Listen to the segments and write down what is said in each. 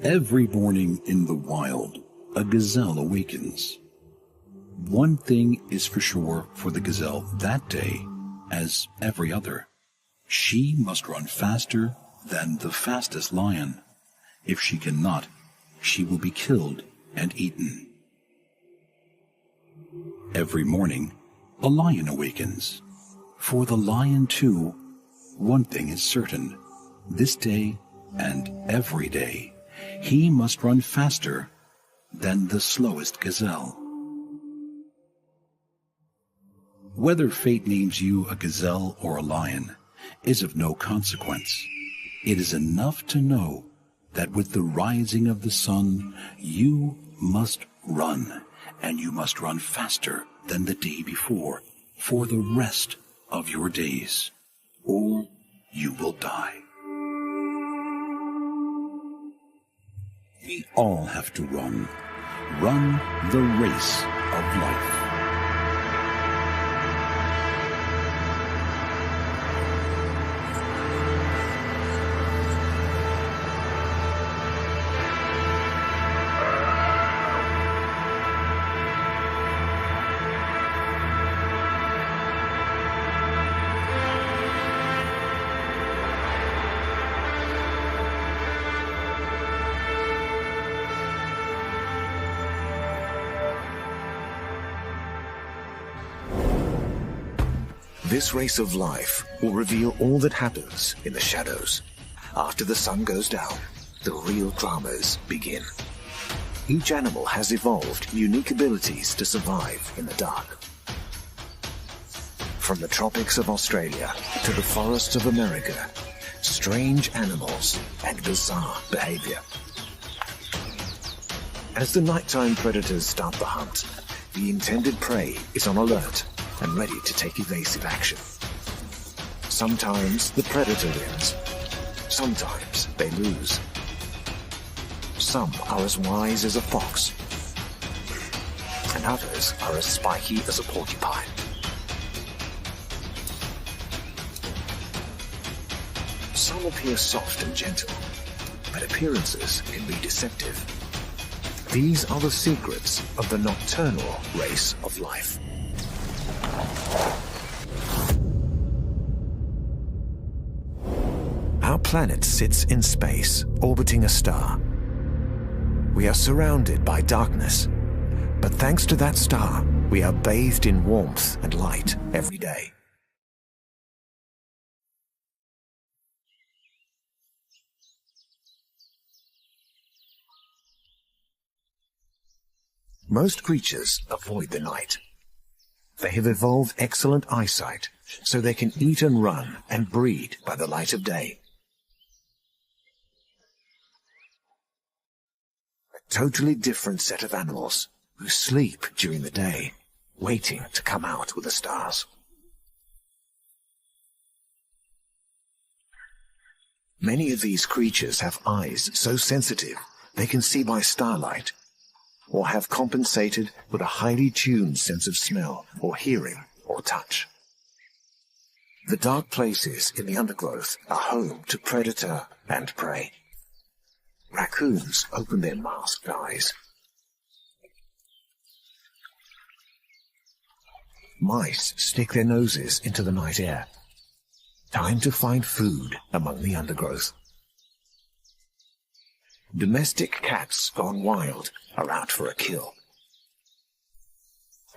Every morning in the wild, a gazelle awakens. One thing is for sure for the gazelle that day, as every other. She must run faster than the fastest lion. If she cannot, she will be killed and eaten. Every morning, a lion awakens. For the lion, too, one thing is certain. This day and every day, he must run faster than the slowest gazelle. Whether fate names you a gazelle or a lion is of no consequence. It is enough to know that with the rising of the sun, you must run, and you must run faster than the day before for the rest of your days, or you will die. We all have to run the race of life. This race of life will reveal all that happens in the shadows. After the sun goes down, the real dramas begin. Each animal has evolved unique abilities to survive in the dark. From the tropics of Australia to the forests of America, strange animals and bizarre behavior. As the nighttime predators start the hunt, the intended prey is on alert and ready to take evasive action. Sometimes the predator wins. Sometimes they lose. Some are as wise as a fox, and others are as spiky as a porcupine. Some appear soft and gentle, but appearances can be deceptive. These are the secrets of the nocturnal race of life. Our planet sits in space, orbiting a star. We are surrounded by darkness, but thanks to that star, we are bathed in warmth and light every day. Most creatures avoid the night. They have evolved excellent eyesight, so they can eat and run and breed by the light of day. A totally different set of animals who sleep during the day, waiting to come out with the stars. Many of these creatures have eyes so sensitive they can see by starlight, or have compensated with a highly tuned sense of smell or hearing or touch. The dark places in the undergrowth are home to predator and prey. Raccoons open their masked eyes. Mice stick their noses into the night air. Time to find food among the undergrowth. Domestic cats gone wild are out for a kill.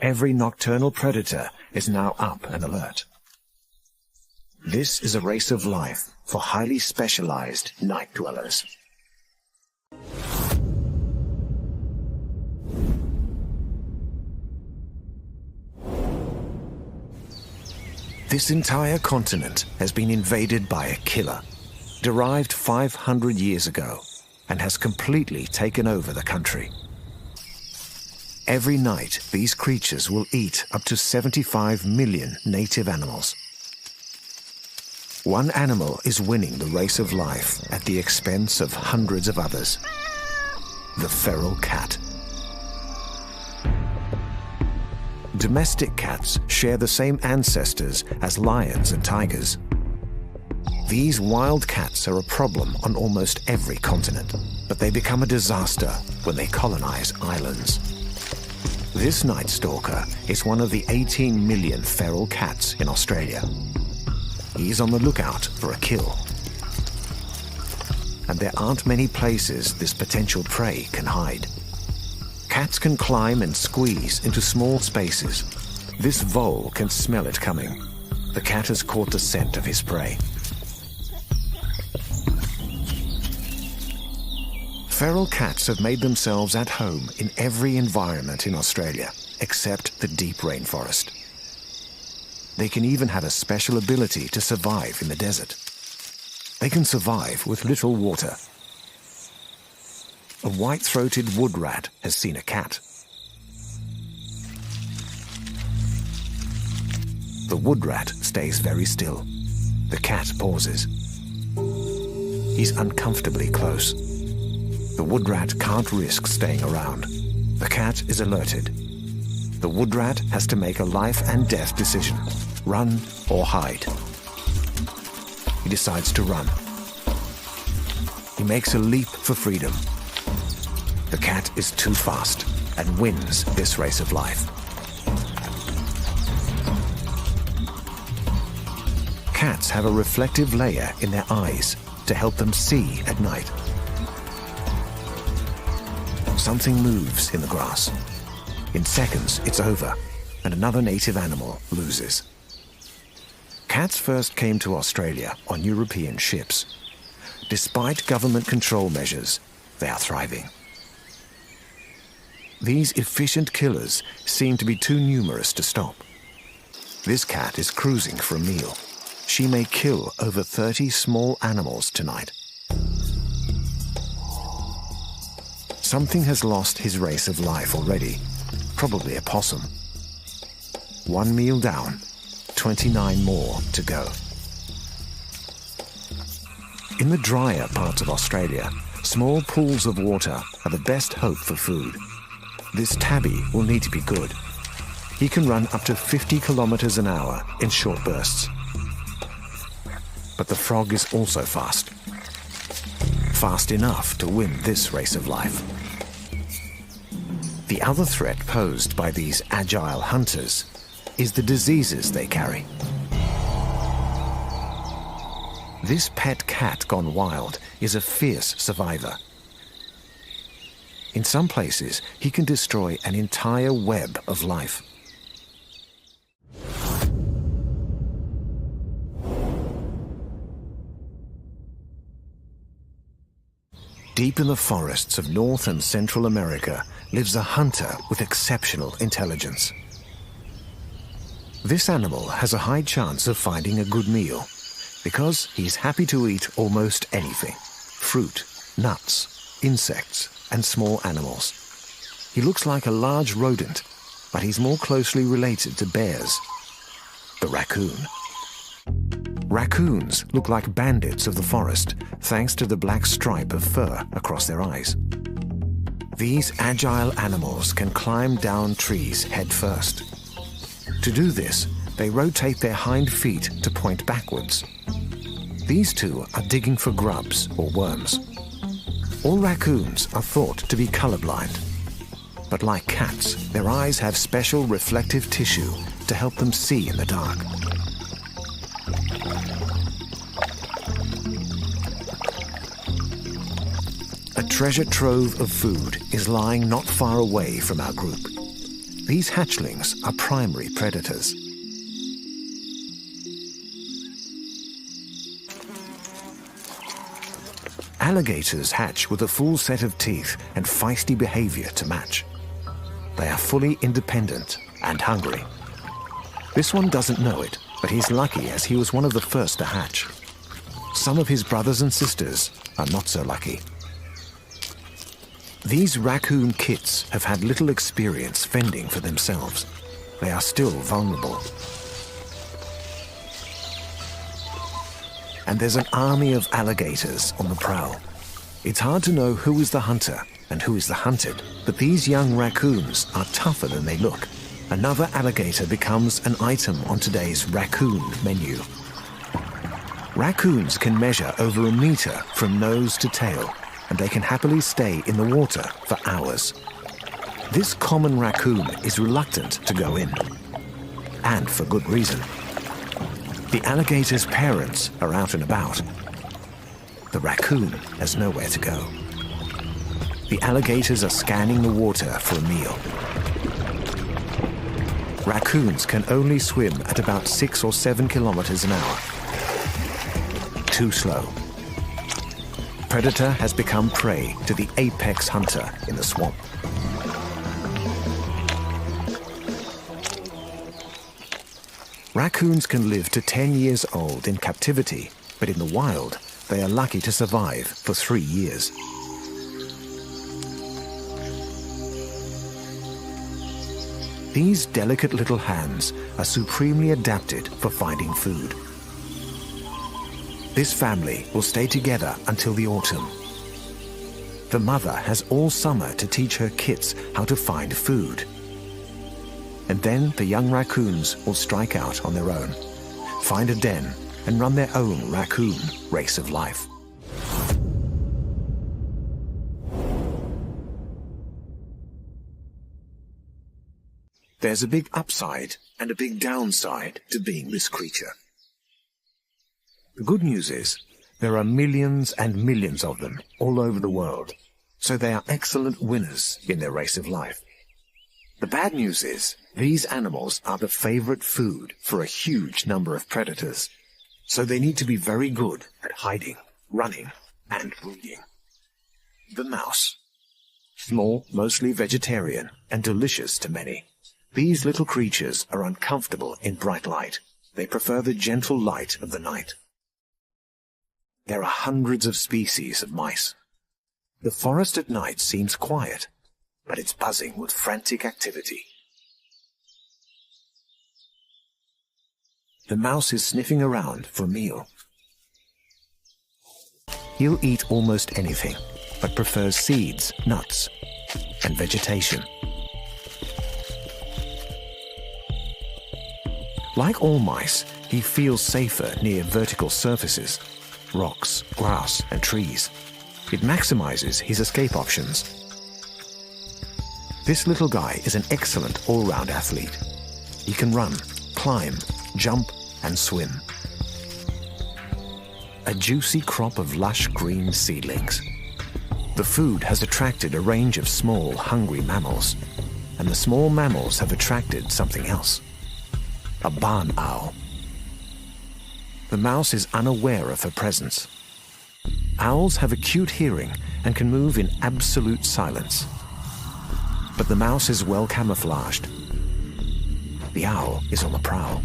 Every nocturnal predator is now up and alert. This is a race of life for highly specialized night dwellers. This entire continent has been invaded by a killer, derived 500 years ago, and has completely taken over the country. Every night, these creatures will eat up to 75 million native animals. One animal is winning the race of life at the expense of hundreds of others: the feral cat. Domestic cats share the same ancestors as lions and tigers. These wild cats are a problem on almost every continent, but they become a disaster when they colonize islands. This night stalker is one of the 18 million feral cats in Australia. He is on the lookout for a kill. And there aren't many places this potential prey can hide. Cats can climb and squeeze into small spaces. This vole can smell it coming. The cat has caught the scent of his prey. Feral cats have made themselves at home in every environment in Australia, except the deep rainforest. They can even have a special ability to survive in the desert. They can survive with little water. A white-throated wood rat has seen a cat. The wood rat stays very still. The cat pauses. He's uncomfortably close. The wood rat can't risk staying around. The cat is alerted. The wood rat has to make a life and death decision, run or hide. He decides to run. He makes a leap for freedom. The cat is too fast and wins this race of life. Cats have a reflective layer in their eyes to help them see at night. Something moves in the grass. In seconds, it's over, and another native animal loses. Cats first came to Australia on European ships. Despite government control measures, they are thriving. These efficient killers seem to be too numerous to stop. This cat is cruising for a meal. She may kill over 30 small animals tonight. Something has lost his race of life already, probably a possum. One meal down, 29 more to go. In the drier parts of Australia, small pools of water are the best hope for food. This tabby will need to be good. He can run up to 50 kilometers an hour in short bursts. But the frog is also fast. Fast enough to win this race of life. The other threat posed by these agile hunters is the diseases they carry. This pet cat gone wild is a fierce survivor. In some places, he can destroy an entire web of life. Deep in the forests of North and Central America lives a hunter with exceptional intelligence. This animal has a high chance of finding a good meal because he's happy to eat almost anything: fruit, nuts, insects, and small animals. He looks like a large rodent, but he's more closely related to bears. The raccoon. Raccoons look like bandits of the forest, thanks to the black stripe of fur across their eyes. These agile animals can climb down trees head first. To do this, they rotate their hind feet to point backwards. These two are digging for grubs or worms. All raccoons are thought to be colorblind. But like cats, their eyes have special reflective tissue to help them see in the dark. A treasure trove of food is lying not far away from our group. These hatchlings are primary predators. Alligators hatch with a full set of teeth and feisty behavior to match. They are fully independent and hungry. This one doesn't know it, but he's lucky as he was one of the first to hatch. Some of his brothers and sisters are not so lucky. These raccoon kits have had little experience fending for themselves. They are still vulnerable. And there's an army of alligators on the prowl. It's hard to know who is the hunter and who is the hunted, but these young raccoons are tougher than they look. Another alligator becomes an item on today's raccoon menu. Raccoons can measure over a meter from nose to tail, and they can happily stay in the water for hours. This common raccoon is reluctant to go in, and for good reason. The alligator's parents are out and about. The raccoon has nowhere to go. The alligators are scanning the water for a meal. Raccoons can only swim at about 6 or 7 kilometers an hour. Too slow. Predator has become prey to the apex hunter in the swamp. Raccoons can live to 10 years old in captivity, but in the wild, they are lucky to survive for 3 years. These delicate little hands are supremely adapted for finding food. This family will stay together until the autumn. The mother has all summer to teach her kits how to find food. And then the young raccoons will strike out on their own, find a den, and run their own raccoon race of life. There's a big upside and a big downside to being this creature. The good news is there are millions and millions of them all over the world, so they are excellent winners in their race of life. The bad news is these animals are the favorite food for a huge number of predators, so they need to be very good at hiding, running, and breeding. The mouse. Small, mostly vegetarian, and delicious to many. These little creatures are uncomfortable in bright light. They prefer the gentle light of the night. There are hundreds of species of mice. The forest at night seems quiet, but it's buzzing with frantic activity. The mouse is sniffing around for a meal. He'll eat almost anything, but prefers seeds, nuts, and vegetation. Like all mice, he feels safer near vertical surfaces, rocks, grass, and trees. It maximizes his escape options. This little guy is an excellent all-round athlete. He can run, climb, jump, and swim. A juicy crop of lush green seedlings. The food has attracted a range of small, hungry mammals, and the small mammals have attracted something else. A barn owl. The mouse is unaware of her presence. Owls have acute hearing and can move in absolute silence. But the mouse is well camouflaged. The owl is on the prowl.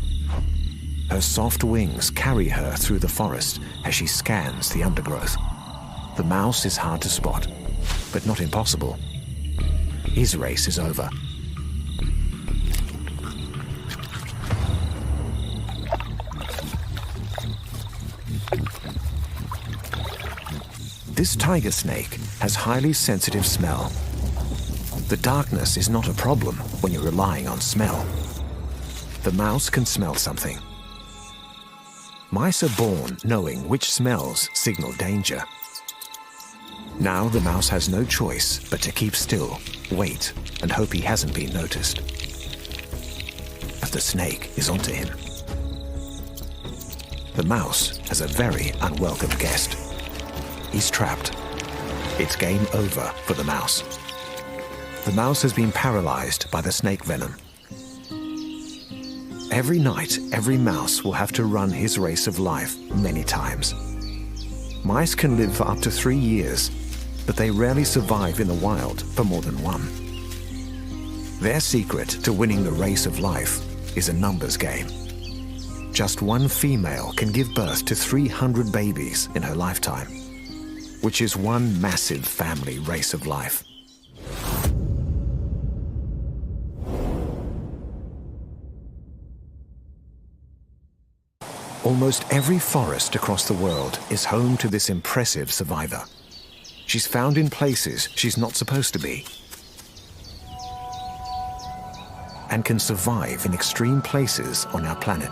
Her soft wings carry her through the forest as she scans the undergrowth. The mouse is hard to spot, but not impossible. His race is over. This tiger snake has highly sensitive smell. The darkness is not a problem when you're relying on smell. The mouse can smell something. Mice are born knowing which smells signal danger. Now the mouse has no choice but to keep still, wait, and hope he hasn't been noticed. But the snake is onto him. The mouse has a very unwelcome guest. He's trapped. It's game over for the mouse. The mouse has been paralyzed by the snake venom. Every night, every mouse will have to run his race of life many times. Mice can live for up to 3 years, but they rarely survive in the wild for more than 1. Their secret to winning the race of life is a numbers game. Just one female can give birth to 300 babies in her lifetime, which is one massive family race of life. Almost every forest across the world is home to this impressive survivor. She's found in places she's not supposed to be, and can survive in extreme places on our planet.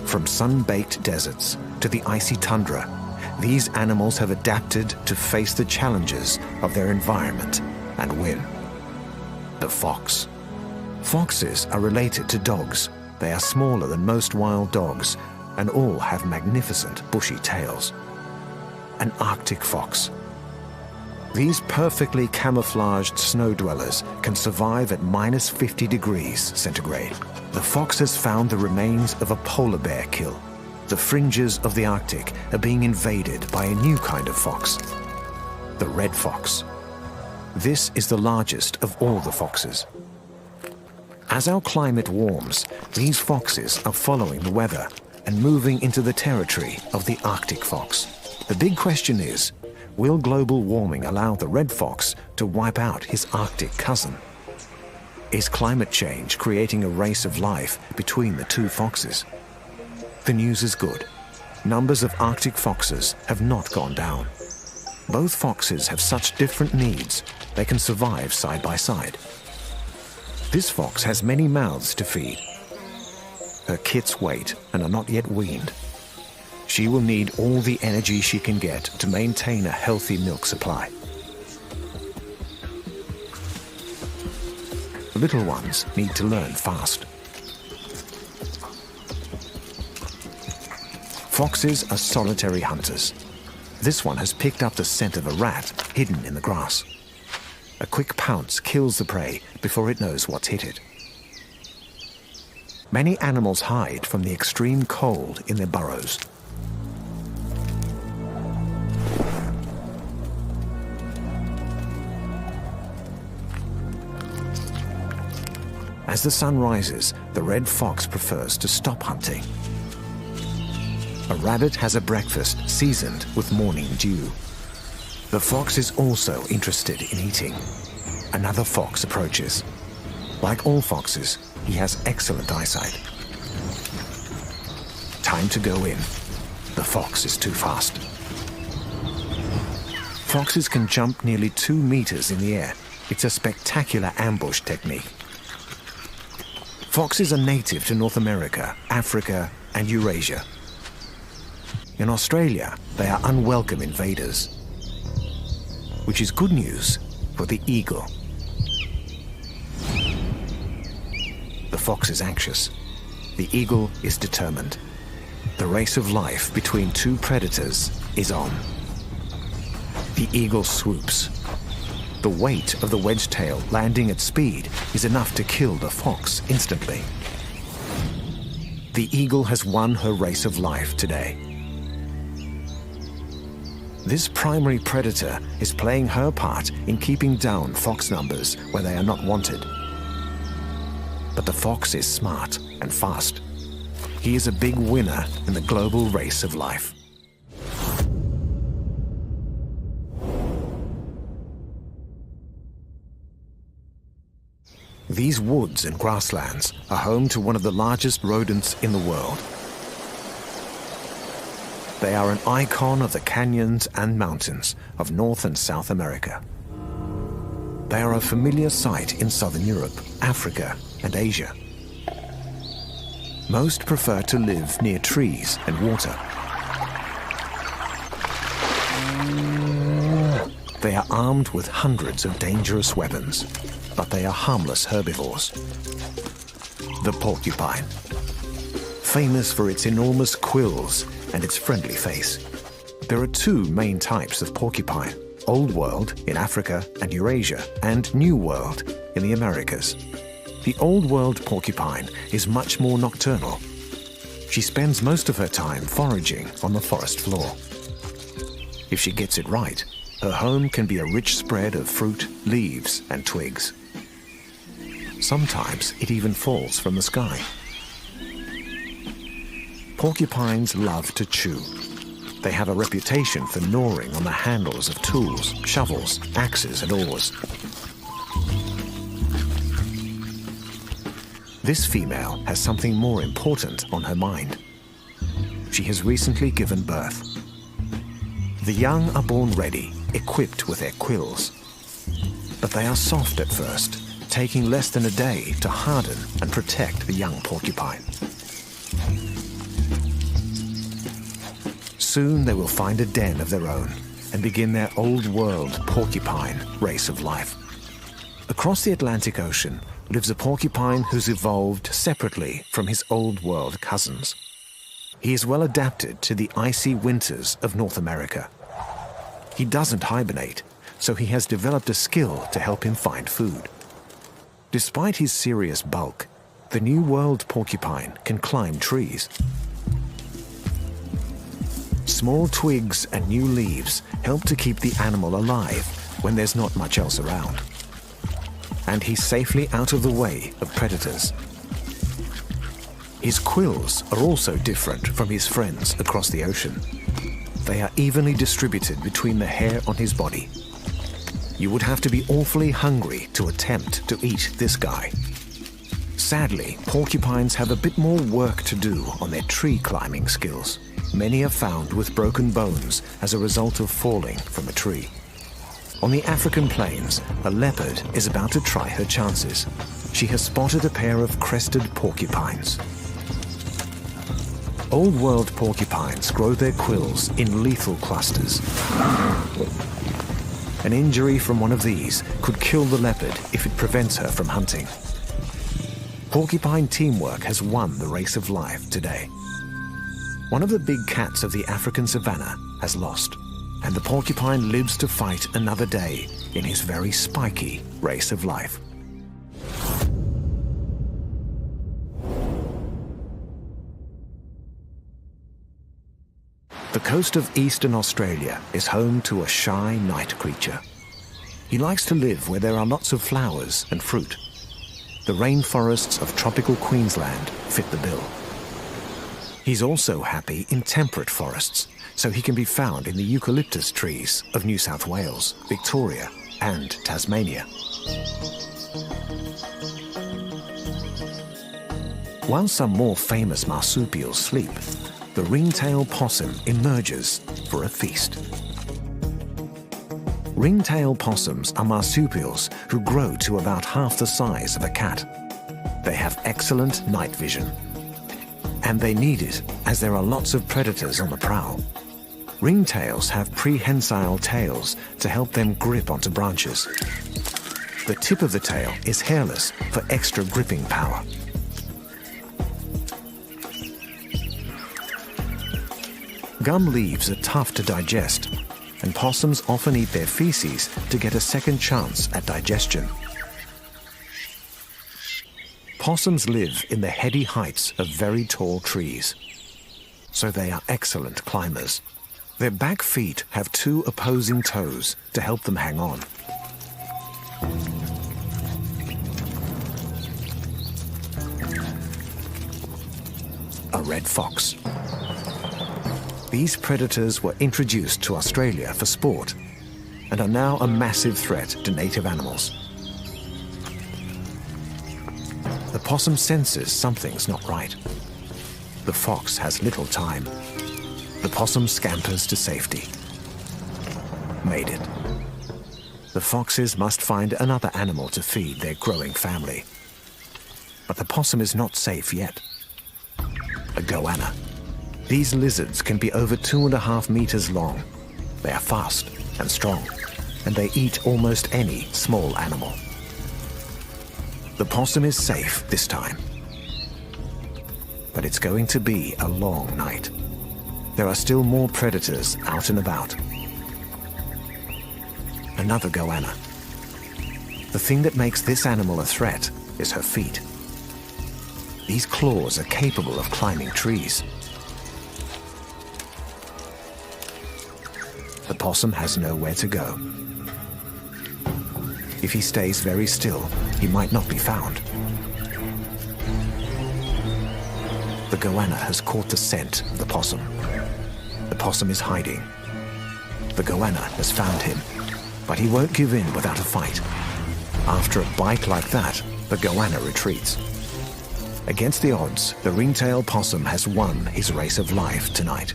From sun-baked deserts to the icy tundra, these animals have adapted to face the challenges of their environment and win. The fox. Foxes are related to dogs. They are smaller than most wild dogs and all have magnificent bushy tails. An Arctic fox. These perfectly camouflaged snow dwellers can survive at minus 50 degrees centigrade. The fox has found the remains of a polar bear kill. The fringes of the Arctic are being invaded by a new kind of fox, the red fox. This is the largest of all the foxes. As our climate warms, these foxes are following the weather and moving into the territory of the Arctic fox. The big question is, will global warming allow the red fox to wipe out his Arctic cousin? Is climate change creating a race of life between the two foxes? The news is good. Numbers of Arctic foxes have not gone down. Both foxes have such different needs, they can survive side by side. This fox has many mouths to feed. Her kits wait and are not yet weaned. She will need all the energy she can get to maintain a healthy milk supply. The little ones need to learn fast. Foxes are solitary hunters. This one has picked up the scent of a rat hidden in the grass. A quick pounce kills the prey before it knows what's hit it. Many animals hide from the extreme cold in their burrows. As the sun rises, the red fox prefers to stop hunting. A rabbit has a breakfast seasoned with morning dew. The fox is also interested in eating. Another fox approaches. Like all foxes, he has excellent eyesight. Time to go in. The fox is too fast. Foxes can jump nearly 2 meters in the air. It's a spectacular ambush technique. Foxes are native to North America, Africa, and Eurasia. In Australia, they are unwelcome invaders, which is good news for the eagle. The fox is anxious. The eagle is determined. The race of life between two predators is on. The eagle swoops. The weight of the wedge-tail landing at speed is enough to kill the fox instantly. The eagle has won her race of life today. This primary predator is playing her part in keeping down fox numbers where they are not wanted. But the fox is smart and fast. He is a big winner in the global race of life. These woods and grasslands are home to one of the largest rodents in the world. They are an icon of the canyons and mountains of North and South America. They are a familiar sight in Southern Europe, Africa, and Asia. Most prefer to live near trees and water. They are armed with hundreds of dangerous weapons, but they are harmless herbivores. The porcupine. Famous for its enormous quills and its friendly face. There are two main types of porcupine: Old World in Africa and Eurasia, and New World in the Americas. The Old World porcupine is much more nocturnal. She spends most of her time foraging on the forest floor. If she gets it right, her home can be a rich spread of fruit, leaves, and twigs. Sometimes it even falls from the sky. Porcupines love to chew. They have a reputation for gnawing on the handles of tools, shovels, axes, and oars. This female has something more important on her mind. She has recently given birth. The young are born ready, equipped with their quills. But they are soft at first, taking less than a day to harden and protect the young porcupine. Soon they will find a den of their own and begin their old world porcupine race of life. Across the Atlantic Ocean lives a porcupine who's evolved separately from his old world cousins. He is well adapted to the icy winters of North America. He doesn't hibernate, so he has developed a skill to help him find food. Despite his serious bulk, the New World porcupine can climb trees. Small twigs and new leaves help to keep the animal alive when there's not much else around. And he's safely out of the way of predators. His quills are also different from his friends across the ocean. They are evenly distributed between the hair on his body. You would have to be awfully hungry to attempt to eat this guy. Sadly, porcupines have a bit more work to do on their tree climbing skills. Many are found with broken bones as a result of falling from a tree. On the African plains, a leopard is about to try her chances. She has spotted a pair of crested porcupines. Old World porcupines grow their quills in lethal clusters. An injury from one of these could kill the leopard if it prevents her from hunting. Porcupine teamwork has won the race of life today. One of the big cats of the African savanna has lost, and the porcupine lives to fight another day in his very spiky race of life. The coast of eastern Australia is home to a shy night creature. He likes to live where there are lots of flowers and fruit. The rainforests of tropical Queensland fit the bill. He's also happy in temperate forests, so he can be found in the eucalyptus trees of New South Wales, Victoria, and Tasmania. While some more famous marsupials sleep, the ringtail possum emerges for a feast. Ringtail possums are marsupials who grow to about half the size of a cat. They have excellent night vision. And they need it, as there are lots of predators on the prowl. Ringtails have prehensile tails to help them grip onto branches. The tip of the tail is hairless for extra gripping power. Gum leaves are tough to digest, and possums often eat their feces to get a second chance at digestion. Possums live in the heady heights of very tall trees, so they are excellent climbers. Their back feet have two opposing toes to help them hang on. A red fox. These predators were introduced to Australia for sport and are now a massive threat to native animals. The possum senses something's not right. The fox has little time. The possum scampers to safety. Made it. The foxes must find another animal to feed their growing family. But the possum is not safe yet. A goanna. These lizards can be over 2.5 meters long. They are fast and strong, and they eat almost any small animal. The possum is safe this time. But it's going to be a long night. There are still more predators out and about. Another goanna. The thing that makes this animal a threat is her feet. These claws are capable of climbing trees. The possum has nowhere to go. If he stays very still, he might not be found. The goanna has caught the scent of the possum. The possum is hiding. The goanna has found him, but he won't give in without a fight. After a bite like that, the goanna retreats. Against the odds, the ringtail possum has won his race of life tonight.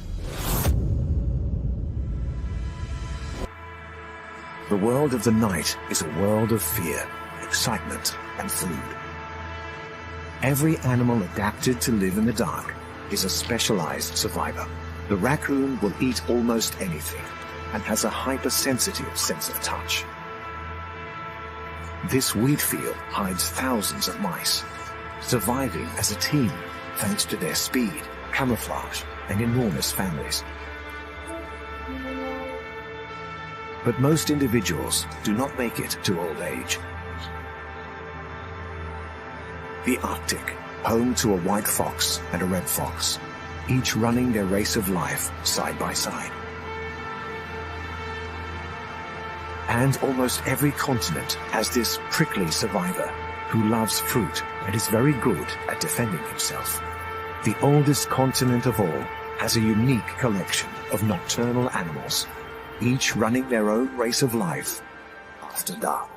The world of the night is a world of fear, excitement, and food. Every animal adapted to live in the dark is a specialized survivor. The raccoon will eat almost anything and has a hypersensitive sense of touch. This wheat field hides thousands of mice, surviving as a team thanks to their speed, camouflage, and enormous families. But most individuals do not make it to old age. The Arctic, home to a white fox and a red fox, each running their race of life side by side. And almost every continent has this prickly survivor who loves fruit and is very good at defending himself. The oldest continent of all has a unique collection of nocturnal animals, each running their own race of life after dark.